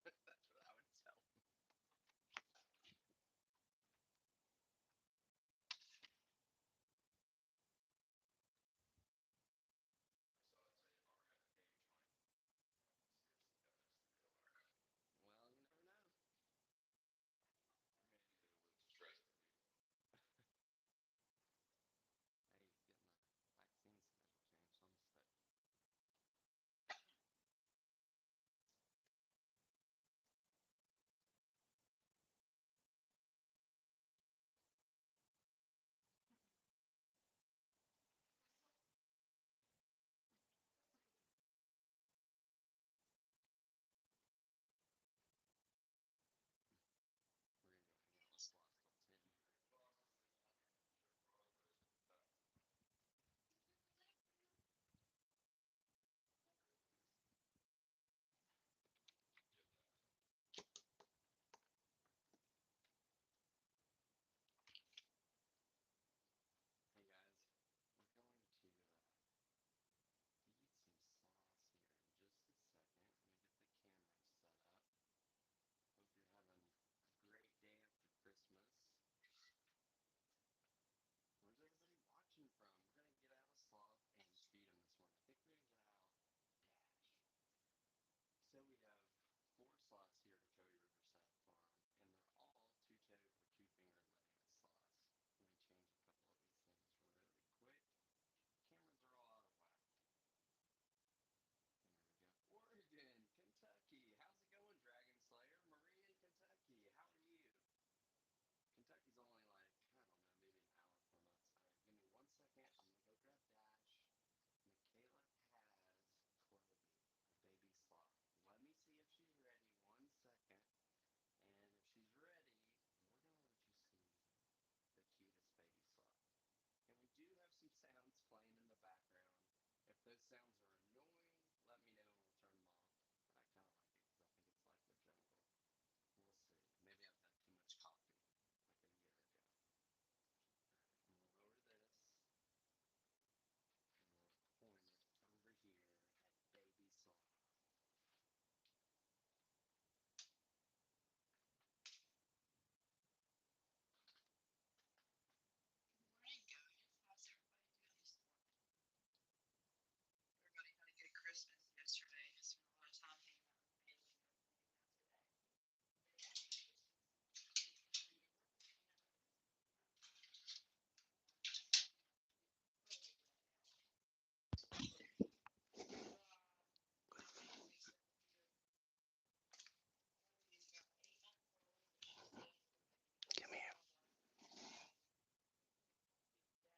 That's what I would tell them. So I'd say if I were at a baby joint, seriously got next to the door. Well, you never know. I may need a little stress relief. Hey, he's getting the vaccine schedule changed on the stick. We're gonna go hang out with Sloth till 10. Well, I was thinking like maybe we should roll this with that. Get that. Hey guys, we're going to feed some sloths here in just a second. Let me get the camera set up. Hope you're having a great day after Christmas. Where's everybody watching from? We're gonna get out a sloth and feed him this morning. I think we're gonna get out Dash. So we have four sloths here at Cody Riverside Farm, and they're all two-toed or two-finger laying sloths. Let me change a couple of these things really quick. Cameras are all out of whack. There we go. Oregon, Kentucky. How's it going, Dragon Slayer? Marie in Kentucky. How are you? Kentucky's only like, I don't know, maybe an hour from us. All right, give me 1 second. I'm going to go grab Dash. Michaela has Chloe, a baby sloth. Let me see if she's ready. 1 second. And if she's ready, we're going to let you see the cutest baby sloth. And we do have some sounds playing in the background. If those sounds are annoying, let me know and we'll turn them off. But I kind of like it because I think it's like the jungle. We'll see. Maybe I've had too much coffee, like a year ago. All right, we'll lower this and we'll point it over here at baby sloth. Morning, guys. How's everybody doing this morning? Everybody had a good Christmas yesterday. I spent a lot of time hanging out with family and everything. Now today, the day after Christmas, getting ready to work. You know, what are we doing now? What is that? 6 centimeters. He's about 8 months old. He's getting ready to go Come here. small dark.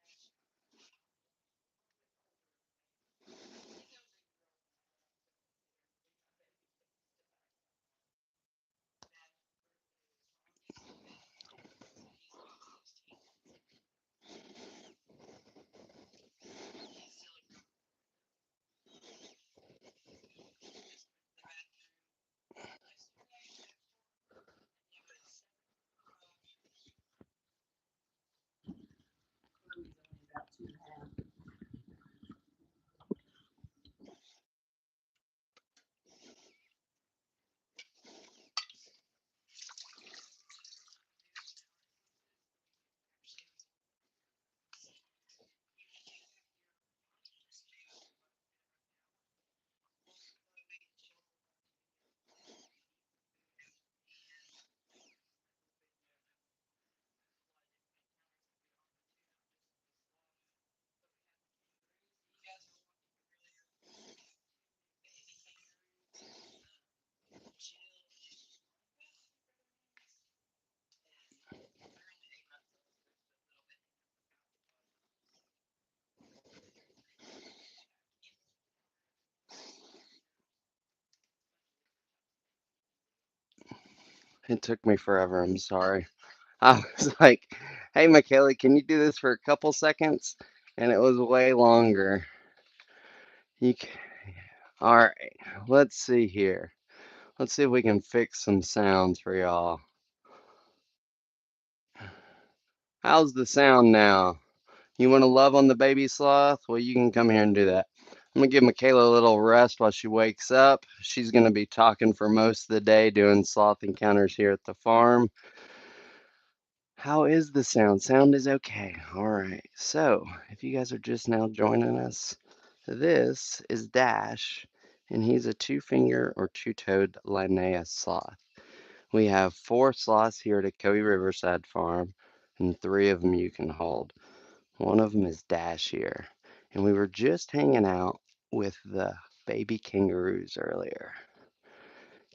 Getting Dash out of the house. He's a little bit older than me. He's older than girls now, but I still consider him to be my baby because he's still acting like one. Dax's birthday is August 5th, so he's about 16 months old. He's still a grown boy, though. Went to the bathroom yesterday after, and he was 7.5 years old. Chloe's only about 2.5. So some news and notices that we can actually see. You can have your watches to what I'm doing right now. I'm holding Chloe and she'll hold on to me as we eat some food. And I hope that you don't know. There's a lot of different encounters that we offer too, not just the sloth, but we have the kangaroos that you guys were watching earlier. We have two new baby kangaroos. Jill and Martha, I think are their names. And they're only 8 months old, so they're just a little bit younger than Pouch was. But they're pretty cool. We have camping encounters and fishing encounters and a bunch of different types of things that you can do. It took me forever. I'm sorry. I was like, hey, Michaela, can you do this for a couple seconds? And it was way longer. You c All right, let's see here. Let's see if we can fix some sounds for y'all. How's the sound now? You want to love on the baby sloth? Well, you can come here and do that. I'm gonna give Michaela a little rest while she wakes up. She's gonna be talking for most of the day, doing sloth encounters here at the farm. How is the sound? Sound is okay. All right. So, if you guys are just now joining us, this is Dash, and he's a two-finger or two-toed Linnaeus sloth. We have four sloths here at Coe Riverside Farm, and three of them you can hold. One of them is Dash here, and we were just hanging out with the baby kangaroos earlier.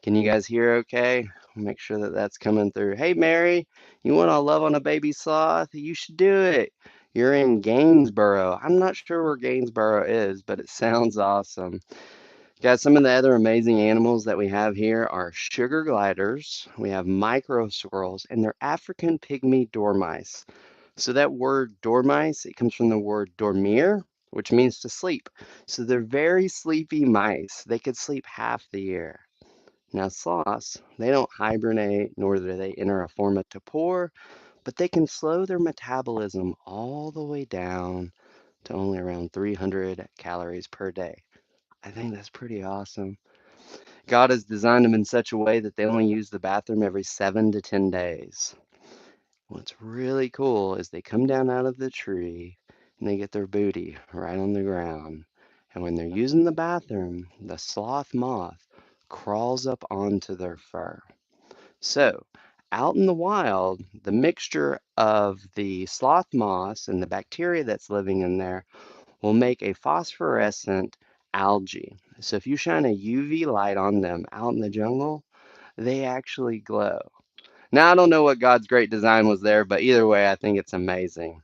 Can you guys hear okay? Make sure that that's coming through. Hey, Mary, you want to love on a baby sloth? You should do it. You're in Gainsboro. I'm not sure where Gainsboro is, but it sounds awesome. Guys, some of the other amazing animals that we have here are sugar gliders, we have micro squirrels, and they're African pygmy dormice. So that word dormice, it comes from the word dormir, which means to sleep. So they're very sleepy mice. They could sleep half the year. Now, sloths, they don't hibernate nor do they enter a form of torpor, but they can slow their metabolism all the way down to only around 300 calories per day. I think that's pretty awesome. God has designed them in such a way that they only use the bathroom every 7 to 10 days. What's really cool is they come down out of the tree and they get their booty right on the ground. And when they're using the bathroom, the sloth moth crawls up onto their fur. So, out in the wild, the mixture of the sloth moss and the bacteria that's living in there will make a phosphorescent algae. So, if you shine a UV light on them out in the jungle, they actually glow. Now, I don't know what God's great design was there, but either way, I think it's amazing.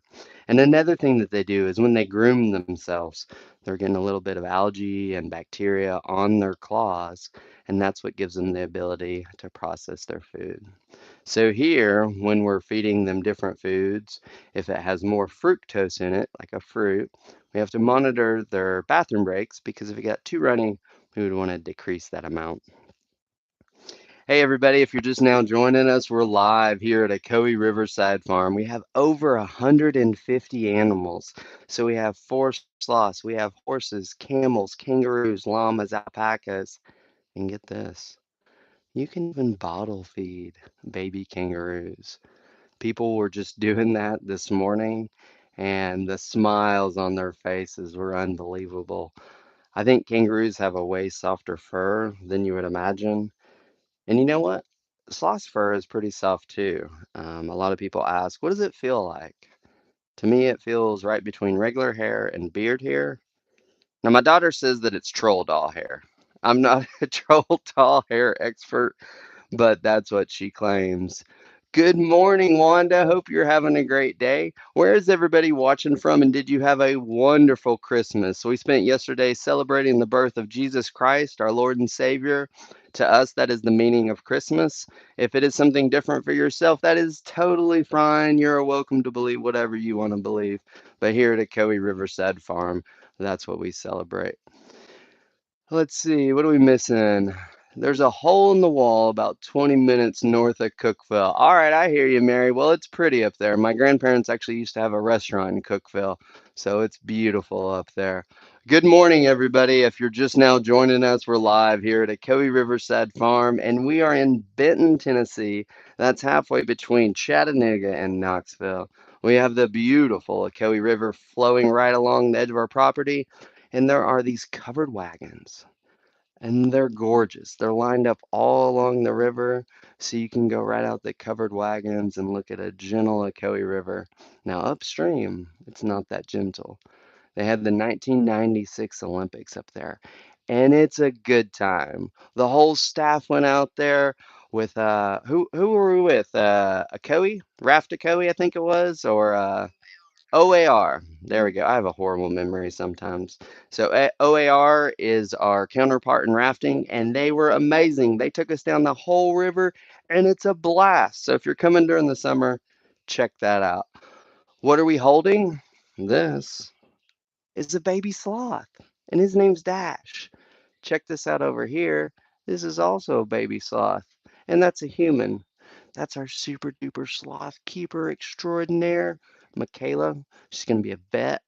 And another thing that they do is when they groom themselves, they're getting a little bit of algae and bacteria on their claws, and that's what gives them the ability to process their food. So here, when we're feeding them different foods, if it has more fructose in it, like a fruit, we have to monitor their bathroom breaks because if you got two running, we would want to decrease that amount. Hey everybody, if you're just now joining us, we're live here at a Coe Riverside Farm. We have over 150 animals. So we have four sloths, we have horses, camels, kangaroos, llamas, alpacas, and get this, you can even bottle feed baby kangaroos. People were just doing that this morning, and the smiles on their faces were unbelievable. I think kangaroos have a way softer fur than you would imagine. And you know what? Sloth's fur is pretty soft too. A lot of people ask, what does it feel like? To me, it feels right between regular hair and beard hair. Now, my daughter says that it's troll doll hair. I'm not a troll doll hair expert, but that's what she claims. Good morning, Wanda. Hope you're having a great day. Where is everybody watching from, and did you have a wonderful Christmas? So we spent yesterday celebrating the birth of Jesus Christ, our Lord and Savior. To us, that is the meaning of Christmas. If it is something different for yourself, that is totally fine. You're welcome to believe whatever you want to believe. But here at Coe Riverside Farm, that's what we celebrate. Let's see, what are we missing? There's a hole in the wall about 20 minutes north of Cookville. All right, I hear you, Mary. Well, it's pretty up there. My grandparents actually used to have a restaurant in Cookville, so it's beautiful up there. Good morning, everybody. If you're just now joining us, we're live here at a Coe Riverside Farm, and we are in Benton, Tennessee. That's halfway between Chattanooga and Knoxville. We have the beautiful Coe River flowing right along the edge of our property, and there are these covered wagons, and they're gorgeous. They're lined up all along the river, so you can go right out the covered wagons and look at a gentle Ocoee River. Now, upstream, it's not that gentle. They had the 1996 Olympics up there, and it's a good time. The whole staff went out there with who were we with? Ocoee, Raft Ocoee, I think it was, or OAR. There we go. I have a horrible memory sometimes. So OAR is our counterpart in rafting, and they were amazing. They took us down the whole river, and it's a blast. So if you're coming during the summer, check that out. What are we holding? This is a baby sloth, and his name's Dash. Check this out over here. This is also a baby sloth, and that's a human. That's our super duper sloth keeper extraordinaire, Michaela. She's going to be a vet.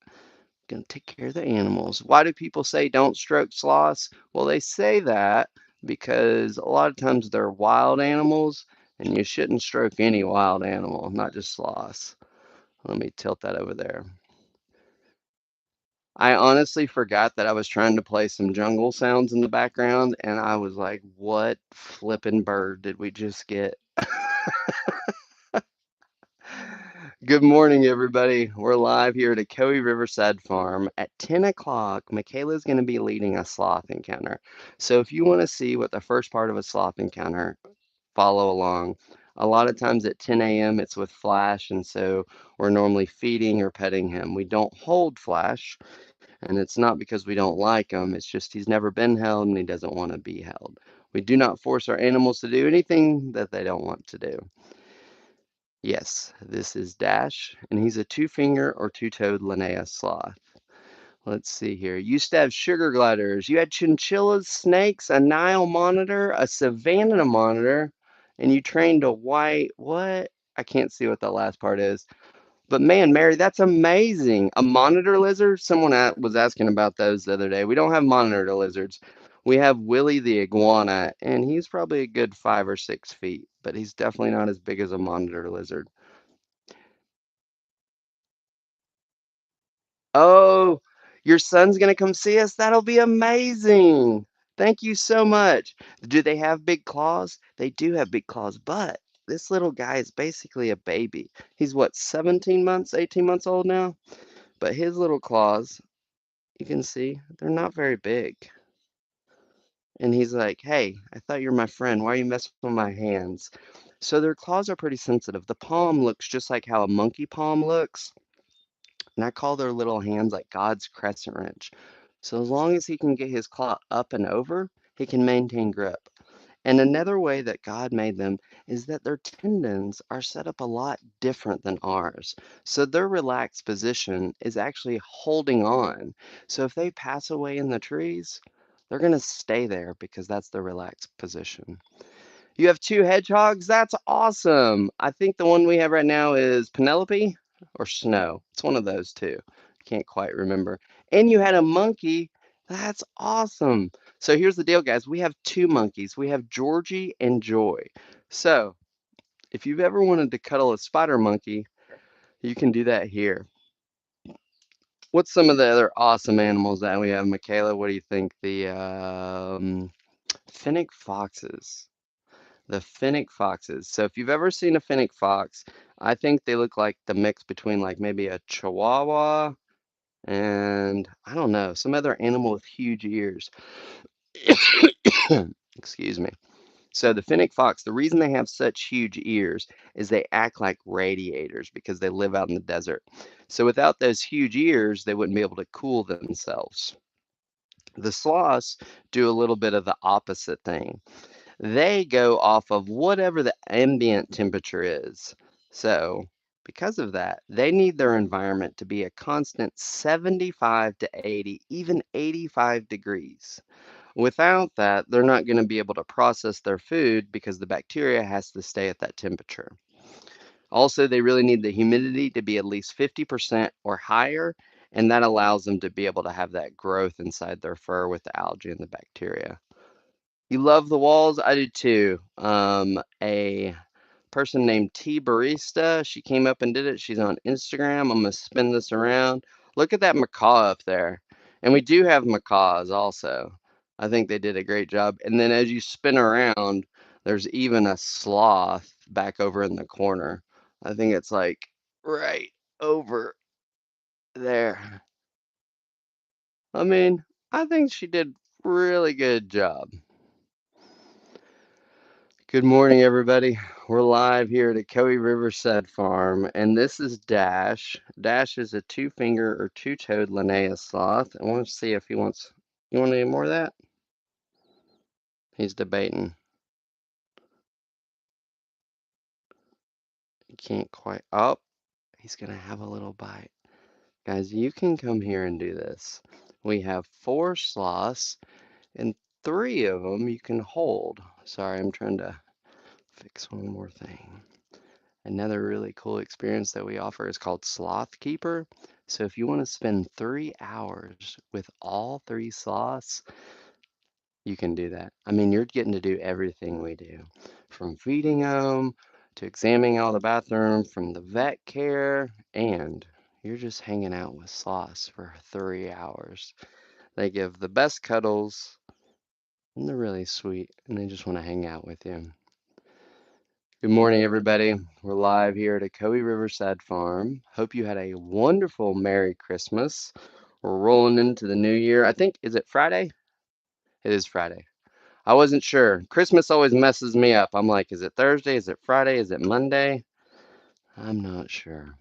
Gonna take care of the animals. Why do people say don't stroke sloths? Well, they say that because a lot of times they're wild animals, and you shouldn't stroke any wild animal, not just sloths. Let me tilt that over there. I honestly forgot that I was trying to play some jungle sounds in the background, and I was like, what flippin' bird did we just get? Good morning, everybody. We're live here at Ocoee Riverside Farm. At 10 o'clock, Michaela's going to be leading a sloth encounter. So if you want to see what the first part of a sloth encounter, follow along. A lot of times at 10 a.m. it's with Flash, and so we're normally feeding or petting him. We don't hold Flash, and it's not because we don't like him. It's just he's never been held and he doesn't want to be held. We do not force our animals to do anything that they don't want to do. Yes, this is Dash, and he's a two-finger or two-toed Linnaeus sloth. Let's see here. Used to have sugar gliders. You had chinchillas, snakes, a Nile monitor, a Savannah monitor, and you trained a white, what? I can't see what that last part is. But man, Mary, that's amazing. A monitor lizard? Was asking about those the other day. We don't have monitor lizards. We have Willie the iguana, and he's probably a good 5 or 6 feet, but he's definitely not as big as a monitor lizard. Oh, your son's gonna come see us? That'll be amazing. Thank you so much. Do they have big claws? They do have big claws, but this little guy is basically a baby. He's what, 17 months, 18 months old now? But his little claws, you can see, they're not very big. And he's like, hey, I thought you were my friend. Why are you messing with my hands? So their claws are pretty sensitive. The palm looks just like how a monkey palm looks. And I call their little hands like God's crescent wrench. So as long as he can get his claw up and over, he can maintain grip. And another way that God made them is that their tendons are set up a lot different than ours. So their relaxed position is actually holding on. So if they pass away in the trees, they're going to stay there because that's their relaxed position. You have two hedgehogs? That's awesome. I think the one we have right now is Penelope or Snow. It's one of those two. Can't quite remember. And you had a monkey. That's awesome. So here's the deal, guys. We have two monkeys. We have Georgie and Joy. So if you've ever wanted to cuddle a spider monkey, you can do that here. What's some of the other awesome animals that we have, Michaela? What do you think? The fennec foxes. The fennec foxes. So if you've ever seen a fennec fox, I think they look like the mix between like maybe a chihuahua and I don't know, some other animal with huge ears. Excuse me. So the fennec fox, the reason they have such huge ears is they act like radiators because they live out in the desert. So without those huge ears, they wouldn't be able to cool themselves. The sloths do a little bit of the opposite thing. They go off of whatever the ambient temperature is. So, because of that, they need their environment to be a constant 75 to 80, even 85 degrees. Without that, they're not going to be able to process their food because the bacteria has to stay at that temperature. Also, they really need the humidity to be at least 50% or higher, and that allows them to be able to have that growth inside their fur with the algae and the bacteria. You love the walls? I do too. A person named T Barista, she came up and did it. She's on Instagram. I'm gonna spin this around. Look at that macaw up there. And we do have macaws also. I think they did a great job. And then as you spin around, there's even a sloth back over in the corner. I think it's like right over there. I mean, I think she did really good job. Good morning, everybody. We're live here at Ocoee Riverside Farm, and this is Dash. Dash is a two-finger or two-toed Linnaeus sloth. I want to see if he wants. You want any more of that? He's debating. He can't quite. Oh, he's gonna have a little bite. Guys, you can come here and do this. We have 4 sloths, and 3 of them you can hold. Sorry, I'm trying to fix one more thing. Another really cool experience that we offer is called Sloth Keeper. So if you want to spend 3 hours with all three sloths, you can do that. I mean, you're getting to do everything we do, from feeding them to examining all the bathroom, from the vet care, and you're just hanging out with sloths for 3 hours. They give the best cuddles, and they're really sweet, and they just want to hang out with you. Good morning, everybody. We're live here at Ocoee Riverside Farm. Hope you had a wonderful Merry Christmas. We're rolling into the new year. I think, is it Friday? It is Friday. I wasn't sure. Christmas always messes me up. I'm like, is it Thursday? Is it Friday? Is it Monday? I'm not sure.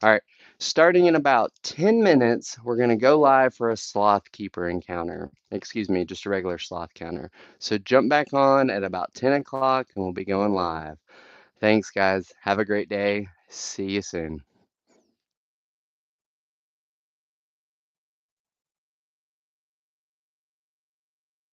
All right, starting in about 10 minutes, we're going to go live for a sloth keeper encounter. Excuse me, just a regular sloth counter. So jump back on at about 10 o'clock and we'll be going live. Thanks, guys. Have a great day. See you soon.